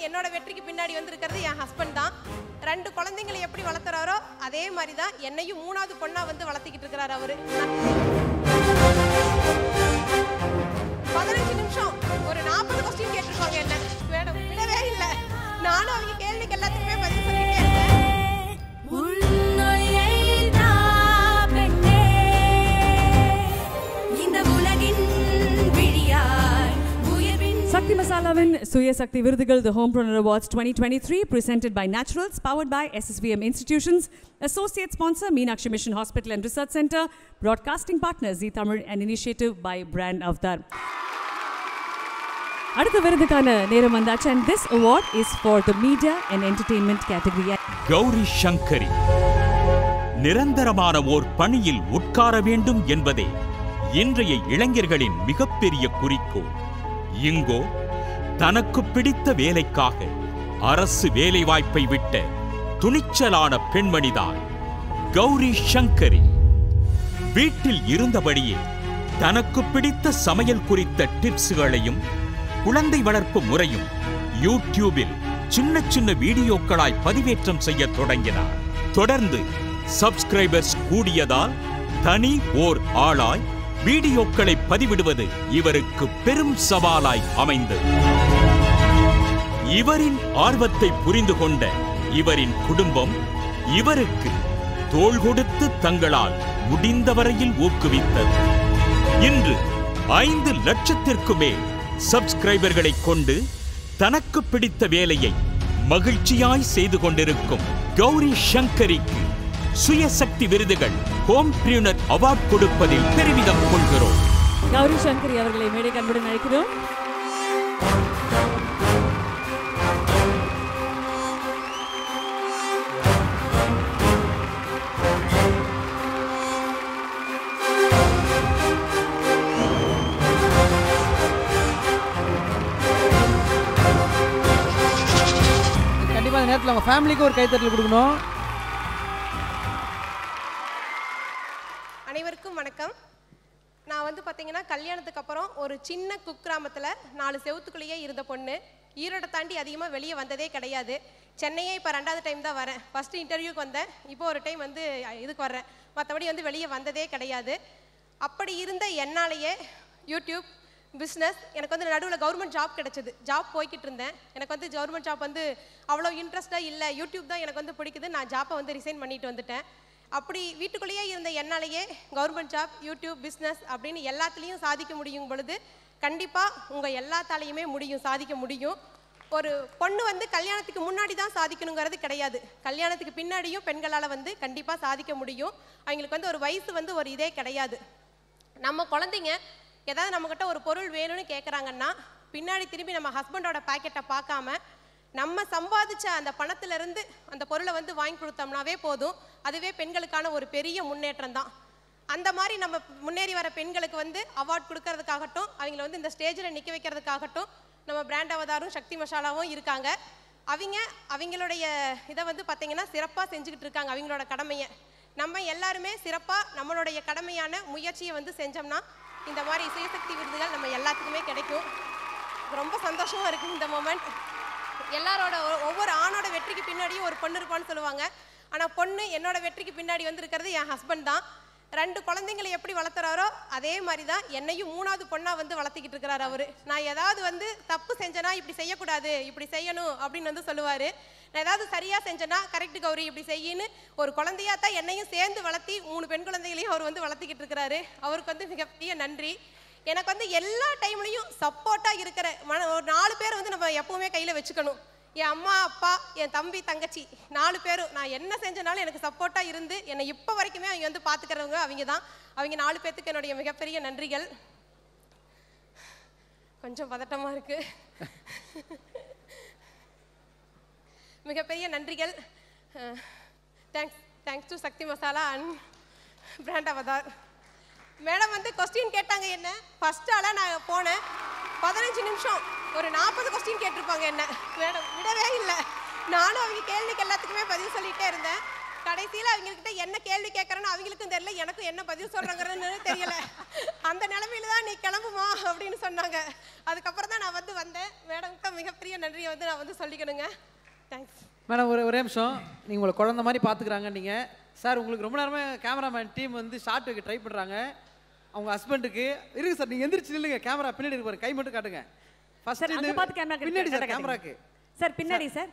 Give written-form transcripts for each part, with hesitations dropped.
என்னோட வெற்றிக்கு பின்னாடி வந்து இருக்கிறது என் ஹஸ்பண்ட் தான். 2 குழந்தைங்களை எப்படி வளர்த்துறாரோ அதே மாதிரி தான் என்னையும் 3வது பொண்ணா வந்து வளர்த்திக்கிட்டு இருக்கிறார் அவரு. 15 நிமிஷம் ஒரு 40 கொஸ்டின் கேட்டிருப்பாங்க என்ன. மேடம் விடவே இல்லை. நானும் அவங்க கேள்விக்கு எல்லாத்துக்குமே பதில் சொல்லிட்டே இருந்தேன். Sakti Masalavan Suya Sakti Virudugal, the Homepreneur Awards 2023, presented by Naturals, powered by SSVM Institutions, associate sponsor Meenakshi Mission Hospital and Research Center, broadcasting partner Zee Tamil, and initiative by Brand Avatar. அடுத்த விருதுக்கான நேரம் வந்தாச்சு, and this award is for the media and entertainment category. Gowri Sankari நிரந்தரமான ஓர் பணியில் உட்கார வேண்டும் என்பதே இன்றைய இளைஞர்களின் மிகப்பெரிய குறிக்கோள். இங்கோ தனக்கு பிடித்த வேலைக்காக அரசு வேலைவாய்ப்பை விட்ட துணிச்சலான பெண்மணிதான் கௌரி சங்கரி. வீட்டில் இருந்தபடியே தனக்கு பிடித்த சமையல் குறித்த டிப்ஸ்களையும் குழந்தை வளர்ப்பு முறையும் யூடியூபில் சின்ன சின்ன வீடியோக்களாய் பதிவேற்றம் செய்ய தொடங்கினார். தொடர்ந்து சப்ஸ்கிரைபர்ஸ் கூடியதால் தனி ஓர் ஆளாய் வீடியோக்களை பதிவிடுவது இவருக்கு பெரும் சவாலாய் அமைந்தது. இவரின் ஆர்வத்தை புரிந்து கொண்ட இவரின் குடும்பம் இவருக்கு தோள் கொடுத்து தங்களால் முடிந்தவரையில் ஊக்குவித்தது. இன்று 5 லட்சத்திற்கு மேல் சப்ஸ்கிரைபர்களை கொண்டு தனக்கு பிடித்த வேலையை மகிழ்ச்சியாய் செய்து கொண்டிருக்கும் கௌரி சங்கரிக்கு சுயசக்தி விருதுகள் ஹோம்பிரினர் அவார்ட் கொடுப்பதில் பெருமிதம் கொள்கிறோம். கௌரி சங்கரி அவர்களை மேடை அன்புடன் அழைக்கிறோம். கண்டிப்பா இந்த நேரத்தில் உங்க ஃபேமிலிக்கு ஒரு கைத்தட்டல் கொடுக்கணும். அனைவருக்கும் வணக்கம். நான் வந்து பார்த்தீங்கன்னா கல்யாணத்துக்கு அப்புறம் ஒரு சின்ன குக்கிராமத்தில் 4 செவத்துக்குள்ளேயே இருந்த பொண்ணு. ஈரோடை தாண்டி அதிகமாக வெளியே வந்ததே கிடையாது. சென்னையே இப்போ 2வது டைம் தான் வரேன். ஃபஸ்ட்டு இன்டர்வியூக்கு வந்தேன், இப்போ ஒரு டைம் வந்து இதுக்கு வர்றேன். மற்றபடி வந்து வெளியே வந்ததே கிடையாது. அப்படி இருந்த என்னாலேயே யூடியூப் பிஸ்னஸ், எனக்கு வந்து நடுவில் கவர்மெண்ட் ஜாப் கிடச்சிது. ஜாப் போய்கிட்டு இருந்தேன். எனக்கு வந்து கவர்மெண்ட் ஜாப் வந்து அவ்வளோ இன்ட்ரெஸ்ட்டாக இல்லை. யூடியூப் தான் எனக்கு வந்து பிடிக்குது. நான் ஜாப்பை வந்து ரிசைன் பண்ணிட்டு வந்துட்டேன். அப்படி வீட்டுக்குள்ளேயே இருந்த என்னாலேயே கவர்மெண்ட் ஜாப், யூடியூப், பிஸ்னஸ் அப்படின்னு எல்லாத்துலேயும் சாதிக்க முடியும் பொழுது கண்டிப்பாக உங்கள் எல்லாத்தாலையுமே முடியும், சாதிக்க முடியும். ஒரு பொண்ணு வந்து கல்யாணத்துக்கு முன்னாடி தான் சாதிக்கணுங்கிறது கிடையாது. கல்யாணத்துக்கு பின்னாடியும் பெண்களால் வந்து கண்டிப்பாக சாதிக்க முடியும். அவங்களுக்கு வந்து ஒரு வயசு வந்து ஒரு இதே கிடையாது. நம்ம குழந்தைங்க ஏதாவது நம்மக்கிட்ட ஒரு பொருள் வேணும்னு கேட்குறாங்கன்னா பின்னாடி திரும்பி நம்ம ஹஸ்பண்டோட பாக்கெட்டை பார்க்காம நம்ம சம்பாதிச்ச அந்த பணத்திலிருந்து அந்த பொருளை வந்து வாங்கி கொடுத்தோம்னாவே போதும். அதுவே பெண்களுக்கான ஒரு பெரிய முன்னேற்றம் தான். அந்த மாதிரி நம்ம முன்னேறி வர பெண்களுக்கு வந்து அவார்ட் கொடுக்கறதுக்காகட்டும், அவங்கள வந்து இந்த ஸ்டேஜில் நிற்க வைக்கிறதுக்காகட்டும் நம்ம பிராண்ட் அவதாரும் சக்தி மசாலாவும் இருக்காங்க. அவங்களுடைய இதை வந்து பார்த்திங்கன்னா சிறப்பாக செஞ்சுக்கிட்டு இருக்காங்க அவங்களோட கடமையை. நம்ம எல்லாருமே சிறப்பாக நம்மளுடைய கடமையான முயற்சியை வந்து செஞ்சோம்னா இந்த மாதிரி சுயசக்தி விருதுகள் நம்ம எல்லாத்துக்குமே கிடைக்கும். ரொம்ப சந்தோஷமாக இருக்குது இந்த மொமெண்ட். எல்லாரோட ஒவ்வொரு ஆணோட வெற்றிக்கு பின்னாடியும் ஒரு பொண்ணு இருப்பான்னு சொல்லுவாங்க. ஆனால் பொண்ணு என்னோட வெற்றிக்கு பின்னாடி வந்து இருக்கிறது என் ஹஸ்பண்ட் தான். 2 குழந்தைங்களை எப்படி வளர்த்துறாரோ அதே மாதிரி தான் என்னையும் 3வது பொண்ணா வந்து வளர்த்திக்கிட்டு இருக்கிறார் அவரு. நான் ஏதாவது வந்து தப்பு செஞ்சேன்னா இப்படி செய்யக்கூடாது, இப்படி செய்யணும் அப்படின்னு வந்து சொல்லுவார். நான் ஏதாவது சரியாக செஞ்சேன்னா கரெக்டு கௌரி இப்படி செய்யின்னு ஒரு குழந்தையா தான் என்னையும் சேர்ந்து வளர்த்தி 3 பெண் குழந்தைகளையும் அவர் வந்து வளர்த்திக்கிட்டு இருக்கிறாரு. அவருக்கு வந்து மிகப்பெரிய நன்றி. எனக்கு வந்து எல்லா டைம்லையும் சப்போர்ட்டாக இருக்கிற ஒரு 4 பேர் வந்து நம்ம எப்பவுமே கையில் வச்சுக்கணும். என் அம்மா, அப்பா, என் தம்பி, தங்கச்சி 4 பேரும் நான் என்ன செஞ்சனாலும் எனக்கு சப்போர்ட்டாக இருந்து என்னை இப்போ வரைக்குமே அவங்க வந்து பார்த்துக்கிறவங்க அவங்க தான். அவங்க 4 பேர்த்துக்கு என்னுடைய மிகப்பெரிய நன்றிகள். கொஞ்சம் பதட்டமாக இருக்குது. மிகப்பெரிய நன்றிகள். Thanks to Sakthi Masala and Brand Avatar. Madam வந்து கொஸ்டின் கேட்டாங்க என்ன. ஃபர்ஸ்ட் ஆளாக நான் போனேன். 15 நிமிஷம் ஒரு 40 கொஸ்டின் கேட்டிருப்பாங்க என்ன. மேடம் விடவே இல்லை. நானும் அவங்க கேள்விக்கு எல்லாத்துக்குமே பதில் சொல்லிகிட்டே இருந்தேன். கடைசியில் அவங்கக்கிட்ட என்ன கேள்வி கேட்குறேன்னு அவங்களுக்கும் தெரியல, எனக்கும் என்ன பதில் சொல்கிறாங்கிறதுன்னு தெரியல. அந்த நிலமையில தான் நீ கிளம்புமா அப்படின்னு சொன்னாங்க. அதுக்கப்புறம் தான் நான் வந்தேன். மேடம்க்கு மிகப்பெரிய நன்றியை நான் சொல்லிக்கணுங்க. Thanks madam. ஒரே நிமிஷம், நீங்கள் உங்களை குழந்த மாதிரி பார்த்துக்கிறாங்க நீங்கள். சார் உங்களுக்கு ரொம்ப நேரமாக கேமராமேன் டீம் ஷார்ட் வைக்க ட்ரை பண்ணுறாங்க. அவங்க ஹஸ்பண்டுக்கு இருக்கு சார், நீங்கள் எந்திரிச்சு நில்லுங்க. கேமரா பின்னாடி இருக்கு பாருங்க, கை மட்டும் காட்டுங்க. ஃபர்ஸ்ட் அங்க பாத்து கேமரா பின்னாடி சார், கேமராக்கு சார் பின்னாடி சார்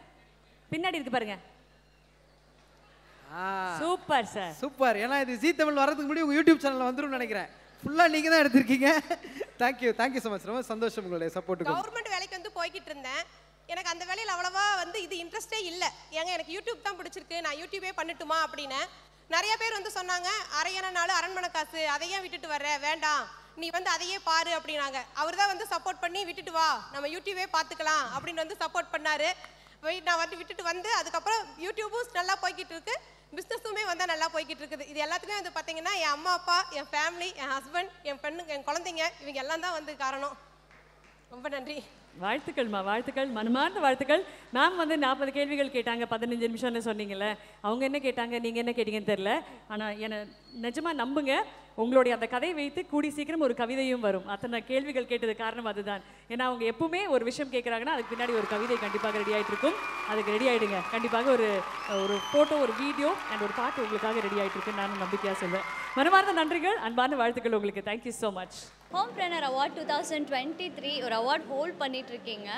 பின்னாடி இருக்கு பாருங்க. Super sir, super. ஏன்னா இது ஜீ தமிழ் வரதுக்கு முன்னாடி உங்கள் யூடியூப் சேனலில் வந்துரும்னு நினைக்கிறேன். ஃபுல்லாக நீங்கள் தான் எடுத்திருக்கீங்க. Thank you so much. ரொம்ப சந்தோஷம் உங்களுடைய சப்போர்ட்டுக்கு. கவர்மெண்ட் வேலைக்கு போய்கிட்டு இருந்தேன். எனக்கு அந்த வேலையில் அவ்வளவா இது இன்ட்ரெஸ்டே இல்லை. ஏங்க எனக்கு யூடியூப் தான் பிடிச்சிருக்கு, நான் யூடியூபே பண்ணட்டுமா அப்படின்னு நிறைய பேர் சொன்னாங்க. அரையன நாள் அரண்மனை காசு, அதையே விட்டுட்டு வர்ற, வேண்டாம் நீ அதையே பாரு அப்படின்னாங்க. அவர் தான் சப்போர்ட் பண்ணி விட்டுட்டு வா, நம்ம யூடியூபே பார்த்துக்கலாம் அப்படின்னு சப்போர்ட் பண்ணாரு. நான் விட்டுட்டு அதுக்கப்புறம் யூடியூபும் நல்லா போய்கிட்டு இருக்கு, பிஸ்னஸுமே நல்லா போய்கிட்டு இருக்குது. இது எல்லாத்துக்குமே பார்த்தீங்கன்னா என் அம்மா அப்பா, என் ஃபேமிலி, என் ஹஸ்பண்ட், என் பெண்ணுங்க, என் குழந்தைங்க, இவங்க எல்லாம் தான் காரணம். ரொம்ப நன்றி. வாழ்த்துக்கள்மா, வாழ்த்துக்கள், மனமார்ந்த வாழ்த்துக்கள். மேம் 40 கேள்விகள் கேட்டாங்க, 15 நிமிஷம்னு சொன்னீங்கல்ல. அவங்க என்ன கேட்டாங்க, நீங்கள் என்ன கேட்டீங்கன்னு தெரியல. ஆனால் என்னை நிஜமாக நம்புங்க, உங்களுடைய அந்த கதையை வைத்து கூடி சீக்கிரம் ஒரு கவிதையும் வரும். அத்தனை கேள்விகள் கேட்டது காரணம் அதுதான். ஏன்னா அவங்க எப்பவுமே ஒரு விஷயம் கேட்குறாங்கன்னா அதுக்கு பின்னாடி ஒரு கவிதை கண்டிப்பாக ரெடி ஆகிட்டு இருக்கும். அதுக்கு ரெடி ஆகிடுங்க. கண்டிப்பாக ஒரு ஃபோட்டோ, ஒரு வீடியோ அண்ட் ஒரு பாட்டு உங்களுக்காக ரெடி ஆகிட்டு இருக்குன்னு நானும் நம்பிக்கையாக சொல்வேன். மனமார்ந்த நன்றிகள், அன்பான வாழ்த்துக்கள் உங்களுக்கு. Thank you so much. Homepreneur award 2023 ஒரு அவார்ட் ஹோல்ட் பண்ணிகிட்ருக்கீங்க.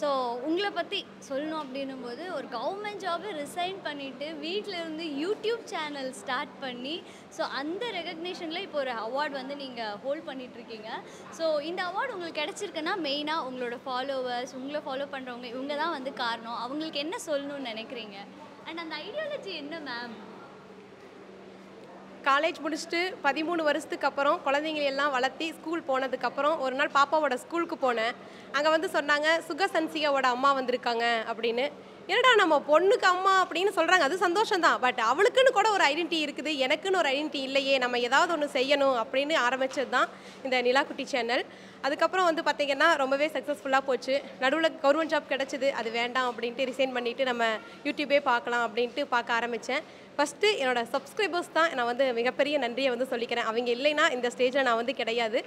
ஸோ உங்களை பற்றி சொல்லணும் அப்படின்னும் போது, ஒரு கவர்மெண்ட் ஜாபை ரிசைன் பண்ணிவிட்டு வீட்டில் இருந்து யூடியூப் சேனல் ஸ்டார்ட் பண்ணி, ஸோ அந்த ரெகக்னேஷனில் இப்போ ஒரு அவார்ட் நீங்கள் ஹோல்ட் பண்ணிகிட்ருக்கீங்க. ஸோ இந்த அவார்டு உங்களுக்கு கிடச்சிருக்குன்னா மெயினாக உங்களோட ஃபாலோவர்ஸ், உங்களை ஃபாலோ பண்ணுறவங்க, இவங்க தான் காரணம். அவங்களுக்கு என்ன சொல்லணும்னு நினைக்கிறீங்க? அண்ட் அந்த ஐடியாலஜி என்ன மேம்? காலேஜ் முடிச்சுட்டு 13 வருஷத்துக்கு அப்புறம் குழந்தைங்களெல்லாம் வளர்த்தி ஸ்கூல் போனதுக்கப்புறம் ஒரு நாள் பாப்பாவோட ஸ்கூலுக்கு போனேன். அங்கே சொன்னாங்க, சுகசன்சிகாவோட அம்மா வந்திருக்காங்க அப்படின்னு. என்னடா நம்ம பொண்ணுக்கு அம்மா அப்படின்னு சொல்கிறாங்க, அது சந்தோஷம்தான். பட் அவளுக்குன்னு கூட ஒரு ஐடென்டிட்டி இருக்குது, எனக்குன்னு ஒரு ஐடென்டிட்டி இல்லையே, நம்ம ஏதாவது ஒன்று செய்யணும் அப்படின்னு ஆரம்பித்தது தான் இந்த நிலாக்குட்டி சேனல். அதுக்கப்புறம் பார்த்திங்கன்னா ரொம்பவே சக்ஸஸ்ஃபுல்லாக போச்சு. நடுவில் கவர்மெண்ட் ஜாப் கிடச்சிது, அது வேண்டாம் அப்படின்ட்டு ரிசைன் பண்ணிவிட்டு நம்ம யூடியூபே பார்க்கலாம் அப்படின்ட்டு பார்க்க ஆரம்பித்தேன். ஃபஸ்ட்டு என்னோடய சப்ஸ்கிரைபர்ஸ் தான் நான் மிகப்பெரிய நன்றியை சொல்லிக்கிறேன். அவங்க இல்லைன்னா இந்த ஸ்டேஜில் நான் கிடையாது.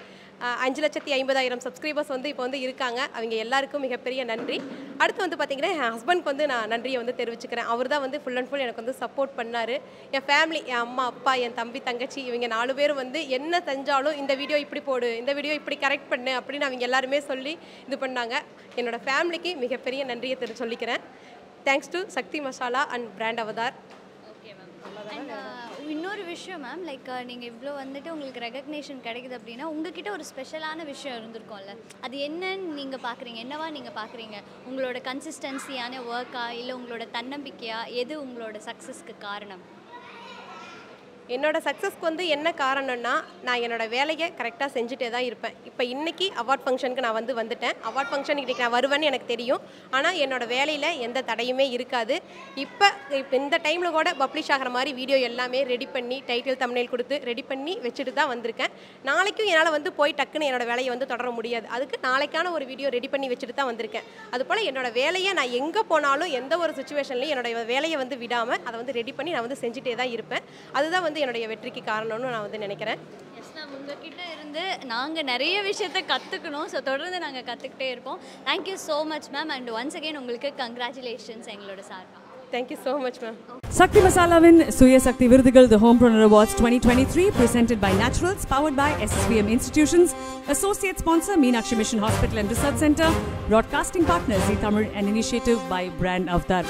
5,50,000 சப்ஸ்கிரைபர்ஸ் இப்போ இருக்காங்க. அவங்க எல்லாருக்கும் மிகப்பெரிய நன்றி. அடுத்து பார்த்திங்கன்னா என் ஹஸ்பண்ட்க்கு நான் நன்றியை தெரிவிச்சுக்கிறேன். அவர் தான் ஃபுல் அண்ட் ஃபுல் எனக்கு சப்போர்ட் பண்ணார். என் ஃபேமிலி, என் அம்மா அப்பா, என் தம்பி தங்கச்சி, இவங்க 4 பேரும் என்ன செஞ்சாலும் இந்த வீடியோ இப்படி போடு, இந்த வீடியோ இப்படி கரெக்ட் பண்ணு அப்படின்னு அவங்க எல்லாருமே சொல்லி இது பண்ணாங்க. என்னோடய ஃபேமிலிக்கு மிகப்பெரிய நன்றியை சொல்லிக்கிறேன். Thanks to Sakthi Masala and Brand Avatar. And இன்னொரு விஷயம் மேம், லைக் நீங்கள் இவ்வளோ உங்களுக்கு ரெகக்னேஷன் கிடைக்குது அப்படின்னா உங்ககிட்ட ஒரு ஸ்பெஷலான விஷயம் இருந்திருக்கும்ல, அது என்னன்னு நீங்கள் பார்க்குறீங்க? என்னவா நீங்கள் பார்க்குறீங்க? உங்களோட கன்சிஸ்டன்சியான ஒர்க்கா, இல்லை உங்களோட தன்னம்பிக்கையா? எது உங்களோட சக்ஸஸ்க்கு காரணம்? என்னோட சக்ஸஸ்க்கு என்ன காரணம்னா, நான் என்னோடய வேலையை கரெக்டாக செஞ்சுட்டே தான் இருப்பேன். இப்போ இன்றைக்கி அவார்ட் ஃபங்க்ஷனுக்கு நான் வந்துட்டேன். அவார்ட் ஃபங்க்ஷன் இன்றைக்கி நான் வருவேன்னு எனக்கு தெரியும். ஆனால் என்னோடய வேலையில் எந்த தடையுமே இருக்காது. இப்போ இந்த டைமில் கூட பப்ளிஷ் ஆகிற மாதிரி வீடியோ எல்லாமே ரெடி பண்ணி, டைட்டில் தம்ப்நெயில் கொடுத்து ரெடி பண்ணி வச்சுட்டு தான் வந்திருக்கேன். நாளைக்கும் என்னால் போய் டக்குன்னு என்னோடய வேலையை தொடர முடியாது. அதுக்கு நாளைக்கான ஒரு வீடியோ ரெடி பண்ணி வச்சுட்டு தான் வந்திருக்கேன். அதுபோல் என்னோடய வேலையை நான் எங்கே போனாலும் எந்த ஒரு சுச்சுவேஷன்லையும் என்னோடய வேலையை விடாமல் அதை ரெடி பண்ணி நான் செஞ்சுட்டே தான் இருப்பேன். அதுதான் என்னுடைய வெற்றிக்கு காரணம்னு நான் நினைக்கிறேன். எஸ் மேம், உங்ககிட்ட இருந்து நாங்கள் நிறைய விஷயத்தை கற்றுக்கணும். ஸோ தொடர்ந்து நாங்கள் கற்றுக்கிட்டே இருப்போம். Thank you so much ma'am. And once again உங்களுக்கு கங்க்ராச்சுலேஷன்ஸ் எங்களோட சார்பாக. Thank you so much ma'am. Sakthi மசாலாவின் சுய சக்தி விருதுகள் The Homepreneur Awards 2023 presented by Naturals, powered by SSVM Institutions, associate sponsor Meenakshi Mission Hospital and Research Center, broadcasting partner Zee Tamil, and initiative by Brand Avtar.